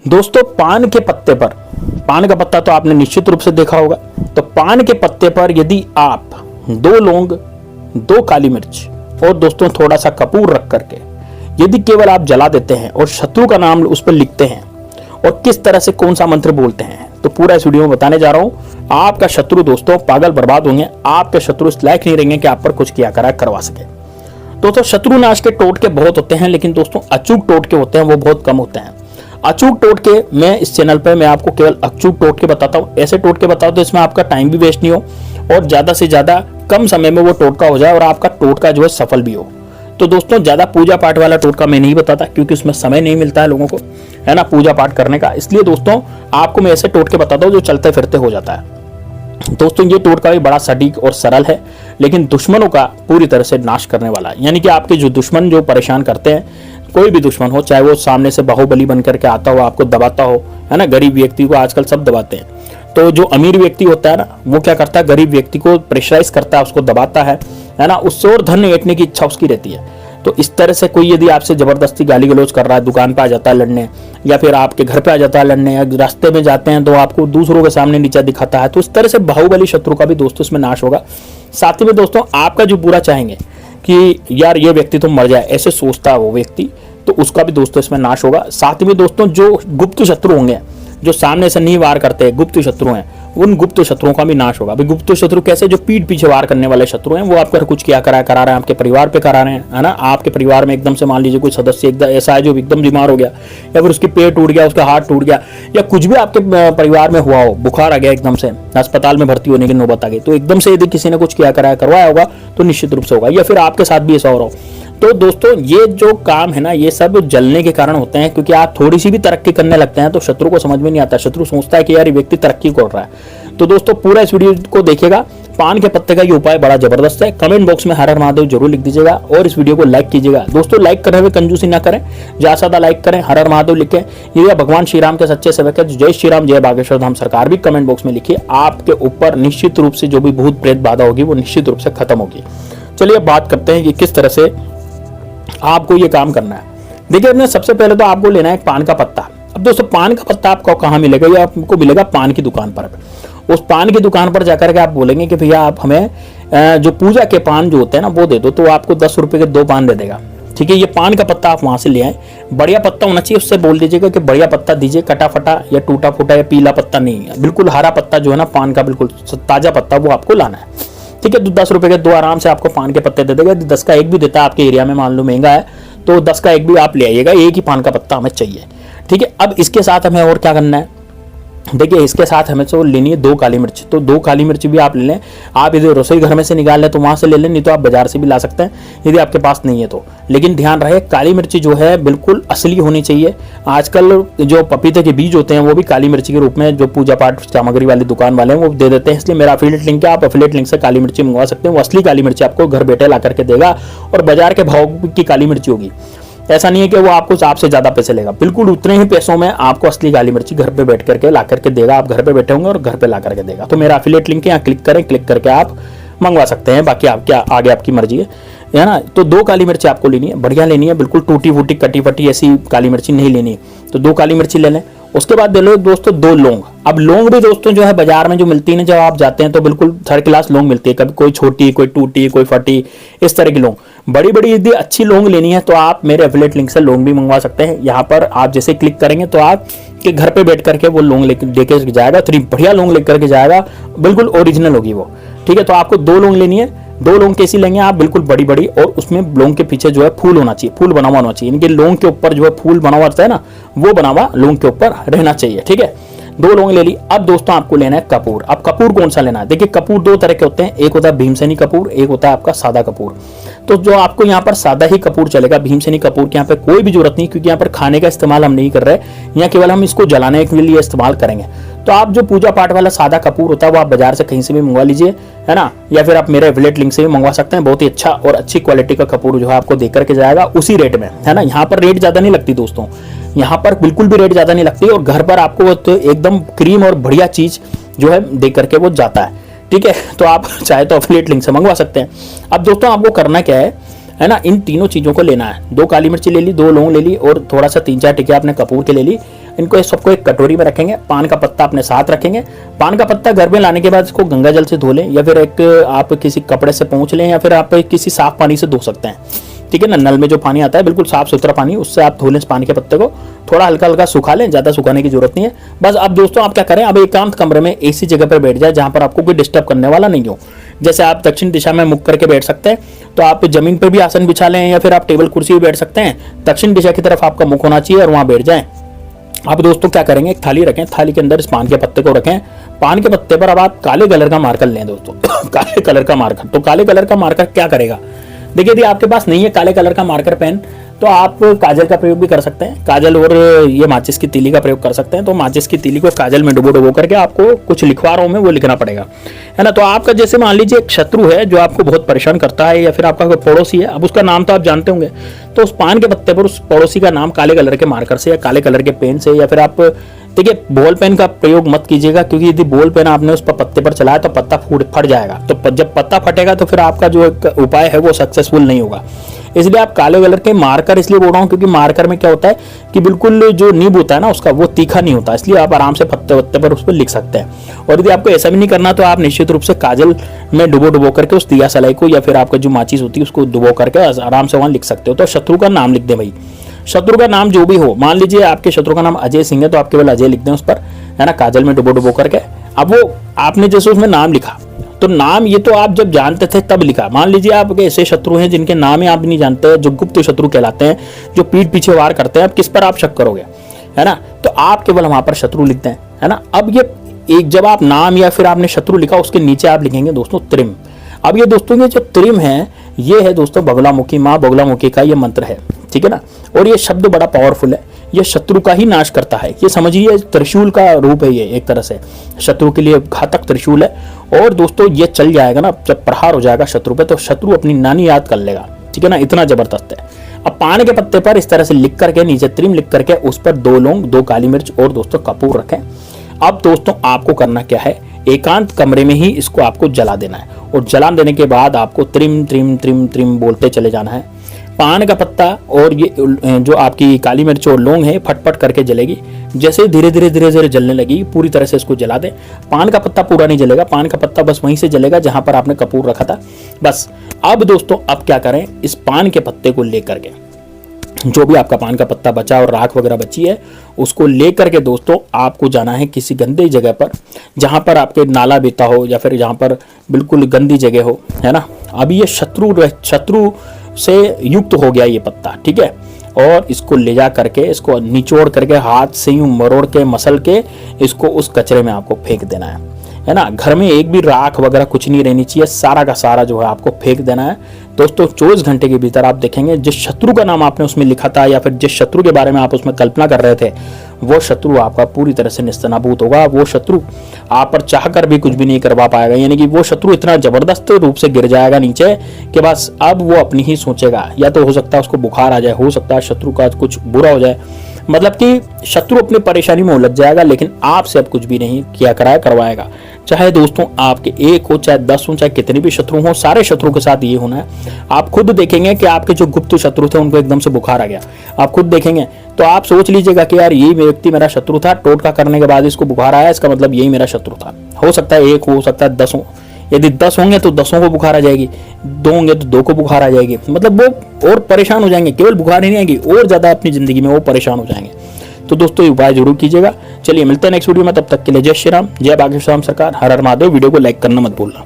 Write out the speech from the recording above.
दोस्तों पान के पत्ते पर, पान का पत्ता तो आपने निश्चित रूप से देखा होगा। तो पान के पत्ते पर यदि आप 2 लौंग, 2 काली मिर्च और दोस्तों थोड़ा सा कपूर रख करके यदि केवल आप जला देते हैं और शत्रु का नाम उस पर लिखते हैं और किस तरह से कौन सा मंत्र बोलते हैं, तो पूरा इस वीडियो में बताने जा रहा हूं। आपका शत्रु दोस्तों पागल बर्बाद होंगे, आपके शत्रु इस लायक नहीं रहेंगे कि आप पर कुछ किया करा करवा सके। दोस्तों शत्रु नाश के टोटके बहुत होते हैं, लेकिन दोस्तों अचूक टोटके होते हैं वो बहुत कम होते हैं। अचूक टोटके मैं इस चैनल पे मैं आपको केवल अचूक टोटके बताता हूँ, ऐसे टोटके बताओ तो इसमें आपका टाइम भी वेस्ट नहीं हो और ज्यादा से ज्यादा कम समय में वो टोटका हो जाए और आपका टोटका जो है सफल भी हो। तो दोस्तों ज्यादा पूजा पाठ वाला टोटका मैं नहीं बताता, क्योंकि उसमें समय नहीं मिलता है लोगों को, है ना, पूजा पाठ करने का। इसलिए दोस्तों आपको मैं ऐसे टोटके बताता हूँ जो चलते फिरते हो जाता है। दोस्तों ये टोटका भी बड़ा सटीक और सरल है, लेकिन दुश्मनों का पूरी तरह से नाश करने वाला है। यानी कि आपके जो दुश्मन जो परेशान करते हैं, कोई भी दुश्मन हो, चाहे वो सामने से बाहुबली बन करके आता हो, आपको दबाता हो, है ना, गरीब व्यक्ति को आजकल सब दबाते हैं। तो जो अमीर व्यक्ति होता है ना, वो क्या करता है, गरीब व्यक्ति को प्रेशराइज करता है, उसको दबाता है ना, उससे और धन ऐंठने की इच्छा उसकी रहती है। तो इस तरह से कोई यदि आपसे जबरदस्ती गाली गलौज कर रहा है, दुकान पे आ जाता है लड़ने, या फिर आपके घर पे आ जाता है लड़ने, या रास्ते में जाते हैं तो आपको दूसरों के सामने नीचा दिखाता है, तो इस तरह से बाहुबली शत्रु का भी दोस्तों इसमें नाश होगा। साथ ही में दोस्तों आपका जो बुरा चाहेंगे कि यार ये व्यक्ति तो मर जाए, ऐसे सोचता है वो व्यक्ति, तो उसका भी दोस्तों इसमें नाश होगा। साथ ही में दोस्तों जो गुप्त शत्रु होंगे, जो सामने से नहीं वार करते हैं, गुप्त शत्रु हैं, उन गुप्त शत्रुओं का भी नाश होगा। अभी गुप्त शत्रु कैसे, जो पीठ पीछे वार करने वाले शत्रु हैं, वो आप पर कुछ किया करा रहे हैं, आपके परिवार पे करा रहे हैं, है ना। आपके परिवार में एकदम से मान लीजिए कोई सदस्य एकदम ऐसा है जो एकदम बीमार हो गया, या फिर उसकी पेट टूट गया, उसका हाथ टूट गया, या कुछ भी आपके परिवार में हुआ हो, बुखार आ गया एकदम से, अस्पताल में भर्ती होने की नौबत आ गई, तो एकदम से यदि किसी ने कुछ किया कराया करवाया होगा तो निश्चित रूप से होगा, या फिर आपके साथ भी ऐसा हो रहा हो। तो दोस्तों ये जो काम है ना, ये सब जलने के कारण होते हैं, क्योंकि आप थोड़ी सी भी तरक्की करने लगते हैं तो शत्रु को समझ में नहीं आता। शत्रु सोचता है कि यार ये व्यक्ति तरक्की कर रहा है। तो दोस्तों पूरा इस वीडियो को देखिएगा। पान के पत्ते का ये उपाय बड़ा जबरदस्त है। कमेंट बॉक्स में हर हर महादेव जरूर लिख दीजिएगा और इस वीडियो को लाइक कीजिएगा। दोस्तों लाइक करने में कंजूसी ना करें, ज्यादा से ज्यादा लाइक करें, हर हर महादेव लिखें। ये भगवान श्री राम के सच्चे सेवक है, जय श्री राम, जय बागेश्वर धाम सरकार भी कमेंट बॉक्स में लिखिए। आपके ऊपर निश्चित रूप से जो भी भूत प्रेत बाधा होगी वो निश्चित रूप से खत्म होगी। चलिए अब बात करते हैं कि किस तरह से आपको ये काम करना है। देखिए अपने सबसे पहले तो आपको लेना है एक पान का पत्ता। अब दोस्तों पान का पत्ता आपको कहाँ मिलेगा, ये आपको मिलेगा पान की दुकान पर। उस पान की दुकान पर जाकर के आप बोलेंगे कि भैया आप हमें जो पूजा के पान जो होते हैं ना वो दे दो, तो आपको 10 रुपए के 2 पान दे देगा। ठीक है, ये पान का पत्ता आप वहां से ले आए, बढ़िया पत्ता होना चाहिए, उससे बोल दीजिएगा कि बढ़िया पत्ता दीजिए, कटा फटा या टूटा फूटा या पीला पत्ता नहीं, बिल्कुल हरा पत्ता जो है ना पान का, बिल्कुल ताजा पत्ता, वो आपको लाना है। ठीक है, तो 10 रुपए के 2 आराम से आपको पान के पत्ते दे देगा। 10 का एक भी देता है आपके एरिया में, मान लो महंगा है तो 10 का एक भी आप ले आइएगा, एक ही पान का पत्ता हमें चाहिए। ठीक है, अब इसके साथ हमें और क्या करना है, देखिए इसके साथ हमें तो लेनी है 2 काली मिर्च। तो 2 काली मिर्च भी आप ले लें, आप यदि रसोई घर में से निकाल लें तो वहां से ले लें, नहीं तो आप बाजार से भी ला सकते हैं यदि आपके पास नहीं है तो। लेकिन ध्यान रहे काली मिर्ची जो है बिल्कुल असली होनी चाहिए। आजकल जो पपीते के बीज होते हैं वो भी काली मिर्ची के रूप में जो पूजा पाठ सामग्री वाली दुकान वाले हैं वो दे देते हैं, इसलिए मेरा अफिलिएट लिंक है, आप अफिलिएट लिंक से काली मिर्ची मंगवा सकते हैं। वो असली काली मिर्ची आपको घर बैठे ला करके देगा और बाजार के भाव की काली मिर्ची होगी। ऐसा नहीं है कि वो आपको आपसे ज्यादा पैसे लेगा, बिल्कुल उतने ही पैसों में आपको असली काली मिर्ची घर पे बैठ करके ला करके देगा। आप घर पे बैठे होंगे और घर पे ला करके देगा। तो मेरा अफिलिएट लिंक है, यहाँ क्लिक करें, क्लिक करके आप मंगवा सकते हैं। बाकी आप क्या आगे आपकी मर्जी है ना। तो 2 काली मिर्ची आपको लेनी है, बढ़िया लेनी है, बिल्कुल टूटी फूटी कटी फटी ऐसी काली मिर्ची नहीं लेनी है। तो 2 काली मिर्ची ले लें। उसके बाद ले लो दोस्तों 2 लौंग। अब लौंग भी दोस्तों जो है बाजार में जो मिलती है ना, जब आप जाते हैं तो बिल्कुल 3rd क्लास लौंग मिलती है, कभी कोई छोटी, कोई टूटी, कोई फटी, इस तरह की लौंग। बड़ी बड़ी यदि अच्छी लौंग लेनी है तो आप मेरे एफिलिएट लिंक से लौंग भी मंगवा सकते हैं। यहाँ पर आप जैसे क्लिक करेंगे तो आप के घर पे बैठ करके वो लौंग लेकर जाएगा, तो बढ़िया लौंग लेकर के जाएगा, बिल्कुल ओरिजिनल होगी वो। ठीक है, तो आपको 2 लौंग लेनी है। 2 लौंग कैसी लेंगे आप, बिल्कुल बड़ी बड़ी, और उसमें लौंग के पीछे जो है फूल होना चाहिए, फूल बना हुआ होना चाहिए। इनके लौंग के ऊपर जो है फूल बना हुआ रहता है ना, वो बना हुआ लौंग के ऊपर रहना चाहिए। ठीक है, 2 लौंग ले ली। अब दोस्तों आपको लेना है कपूर। अब कपूर कौन सा लेना है, देखिए कपूर 2 तरह के होते हैं, एक होता है भीमसेनी कपूर, एक होता है आपका सादा कपूर। तो जो आपको यहाँ पर सादा ही कपूर चलेगा, भीमसेनी कपूर की यहाँ पे कोई भी जरूरत नहीं, क्योंकि यहाँ पर खाने का इस्तेमाल हम नहीं कर रहे, यहाँ केवल हम इसको जलाने के लिए इस्तेमाल करेंगे। तो आप जो पूजा पाठ वाला सादा कपूर होता है वो आप बाजार से कहीं से भी मंगवा लीजिए, है ना, या फिर आप मेरे एफिलिएट लिंक से भी मंगवा सकते हैं। बहुत ही अच्छा और अच्छी क्वालिटी का कपूर जो है आपको दे करके जाएगा उसी रेट में, है ना। यहाँ पर रेट ज्यादा नहीं लगती दोस्तों, यहाँ पर बिल्कुल भी रेट ज्यादा नहीं लगती, और घर पर आपको तो एकदम क्रीम और बढ़िया चीज जो है दे करके वो जाता है। ठीक है, तो आप चाहे तो एफिलिएट लिंक से मंगवा सकते हैं। अब दोस्तों आपको करना क्या है ना, इन तीनों चीजों को लेना है। 2 काली मिर्ची ले ली, 2 लौंग ले ली और थोड़ा सा 3-4 टिकिया अपने कपूर के ले ली। इनको सबको एक कटोरी में रखेंगे, पान का पत्ता अपने साथ रखेंगे। पान का पत्ता घर में लाने के बाद इसको गंगा जल से धो लें, या फिर एक आप किसी कपड़े से पोंछ लें, या फिर आप किसी साफ पानी से धो सकते हैं, ठीक है ना। नल में जो पानी आता है बिल्कुल साफ सुथरा पानी, उससे आप धो लें इस पान के पत्ते को, थोड़ा हल्का हल्का सुखा लें, ज़्यादा सुखाने की जरूरत नहीं है। बस अब दोस्तों आप क्या करें, अब एकांत कमरे में ऐसी जगह पर बैठ जाए जहां पर आपको कोई डिस्टर्ब करने वाला नहीं हो। जैसे आप दक्षिण दिशा में मुख करके बैठ सकते हैं, तो आप जमीन पर भी आसन बिछा लें, या फिर आप टेबल कुर्सी भी बैठ सकते हैं। दक्षिण दिशा की तरफ आपका मुख होना चाहिए और वहां बैठ जाएं। अब दोस्तों क्या करेंगे, एक थाली रखें, थाली के अंदर इस पान के पत्ते को रखें। पान के पत्ते पर अब आप काले कलर का मार्कर लें दोस्तों काले कलर का मार्कर। तो काले कलर का मार्कर क्या करेगा, देखिए यदि आपके पास नहीं है काले कलर का मार्कर पेन, तो आप काजल का प्रयोग भी कर सकते हैं। काजल और ये माचिस की तीली का प्रयोग कर सकते हैं। तो माचिस की तीली को काजल में डुबो करके आपको कुछ लिखवा रहा हूं मैं, वो लिखना पड़ेगा, है ना। तो आपका जैसे मान लीजिए एक शत्रु है जो आपको बहुत परेशान करता है, या फिर आपका कोई पड़ोसी है, अब उसका नाम तो आप जानते होंगे, तो उस पान के पत्ते पर उस पड़ोसी का नाम काले कलर के मार्कर से या काले कलर के पेन से, या फिर आप देखिए बॉल पेन का प्रयोग मत कीजिएगा, क्योंकि यदि बॉल पेन आपने उस पर पत्ते पर चलाया तो पत्ता फट जाएगा। तो जब पत्ता फटेगा तो फिर आपका जो उपाय है वो सक्सेसफुल नहीं होगा। इसलिए आप काले कलर के मार्कर इसलिए बोल रहा हूँ क्योंकि मार्कर में क्या होता है कि बिल्कुल जो नीब होता है ना उसका, वो तीखा नहीं होता, इसलिए आप आराम से पत्ते वत्ते पर उस पर लिख सकते हैं। और यदि आपको ऐसा भी नहीं करना तो आप निश्चित रूप से काजल में डुबो करके उस दिया सलाई को, या फिर आपका जो माचिस होती है उसको डुबो करके आराम से वहां लिख सकते हो। तो शत्रु का नाम लिख दें भाई, शत्रु का नाम जो भी हो, मान लीजिए आपके शत्रु का नाम अजय सिंह है तो आप केवल अजय लिख दें उस पर, है ना, काजल में डुबो करके। अब वो आपने जैसे उसमें नाम लिखा, तो नाम ये तो आप जब जानते थे तब लिखा। मान लीजिए आप ऐसे शत्रु हैं जिनके नाम ही आप नहीं जानते, जो गुप्त शत्रु कहलाते हैं, जो पीठ पीछे वार करते हैं, अब किस पर आप शक करोगे, है ना। तो आप केवल वहां पर शत्रु लिखते हैं, है ना। अब ये एक जब आप नाम या फिर आपने शत्रु लिखा, उसके नीचे आप लिखेंगे दोस्तों त्रिम। अब ये दोस्तों ये जो त्रिम है, ये है दोस्तों बगलामुखी, माँ बगलामुखी का ये मंत्र है, ठीक है ना। और ये शब्द बड़ा पावरफुल है, ये शत्रु का ही नाश करता है। ये समझिए त्रिशूल का रूप है, ये एक तरह से शत्रु के लिए घातक त्रिशूल है। और दोस्तों ये चल जाएगा ना, जब प्रहार हो जाएगा शत्रु पे, तो शत्रु अपनी नानी याद कर लेगा, ठीक है ना, इतना जबरदस्त है। अब पान के पत्ते पर इस तरह से लिख करके, नीचे त्रिम लिख करके, उस पर 2 लौंग, 2 काली मिर्च और दोस्तों कपूर रखें। अब दोस्तों आपको करना क्या है, एकांत कमरे में ही इसको आपको जला देना है, और जला देने के बाद आपको त्रिम त्रिम त्रिम त्रिम बोलते चले जाना है। पान का पत्ता और ये जो आपकी काली मिर्च और लौंग है फटफट करके जलेगी। जैसे धीरे धीरे जलने लगी, पूरी तरह से इसको जला दें। पान का पत्ता पूरा नहीं जलेगा, पान का पत्ता बस वहीं से जलेगा जहां पर आपने कपूर रखा था, बस। अब दोस्तों अब क्या करें, इस पान के पत्ते को लेकर के, जो भी आपका पान का पत्ता बचा और राख वगैरह बची है, उसको लेकर के दोस्तों आपको जाना है किसी गंदी जगह पर, जहां पर आपके नाला बहता हो, या फिर जहां पर बिल्कुल गंदी जगह हो, है ना। अब ये शत्रु से युक्त हो गया ये पत्ता, ठीक है। और इसको ले जा करके, इसको निचोड़ करके, हाथ से यूं मरोड़ के, मसल के, इसको उस कचरे में आपको फेंक देना है ना। घर में एक भी राख वगैरह कुछ नहीं रहनी चाहिए, सारा का सारा जो है आपको फेंक देना है दोस्तों। 24 घंटे के भीतर आप देखेंगे जिस शत्रु का नाम आपने उसमें लिखा था, या फिर जिस शत्रु के बारे में आप उसमें कल्पना कर रहे थे, वो शत्रु आपका पूरी तरह से निस्तनाबूत होगा। वो शत्रु आप पर चाह कर भी कुछ भी नहीं करवा पाएगा, यानी कि वो शत्रु इतना जबरदस्त रूप से गिर जाएगा नीचे कि बस अब वो अपनी ही सोचेगा। या तो हो सकता है उसको बुखार आ जाए, हो सकता है शत्रु का कुछ बुरा हो जाए, मतलब कि शत्रु अपनी परेशानी में उलझ जाएगा, लेकिन आपसे अब कुछ भी नहीं किया करवाएगा। चाहे दोस्तों आपके 1 हो, चाहे 10 हो, चाहे कितने भी शत्रु हो, सारे शत्रु के साथ ये होना है। आप खुद देखेंगे कि आपके जो गुप्त शत्रु थे उनको एकदम से बुखार आ गया, आप खुद देखेंगे तो आप सोच लीजिएगा कि यार ये व्यक्ति मेरा शत्रु था, टोटका करने के बाद इसको बुखार आया, इसका मतलब यही मेरा शत्रु था। हो सकता है 1 हो सकता है 10 हो, यदि 10 होंगे तो 10 को बुखार आ जाएगी, 2 होंगे तो 2 को बुखार आ जाएगी, मतलब वो और परेशान हो जाएंगे। केवल बुखार ही नहीं आएगी, और ज्यादा अपनी जिंदगी में वो परेशान हो जाएंगे। तो दोस्तों ये उपाय जरूर कीजिएगा। चलिए मिलते हैं नेक्स्ट वीडियो में, तब तक के लिए जय श्री राम, जय बागेश्वर राम सरकार, हर हर महादेव। वीडियो को लाइक करना मत भूलना।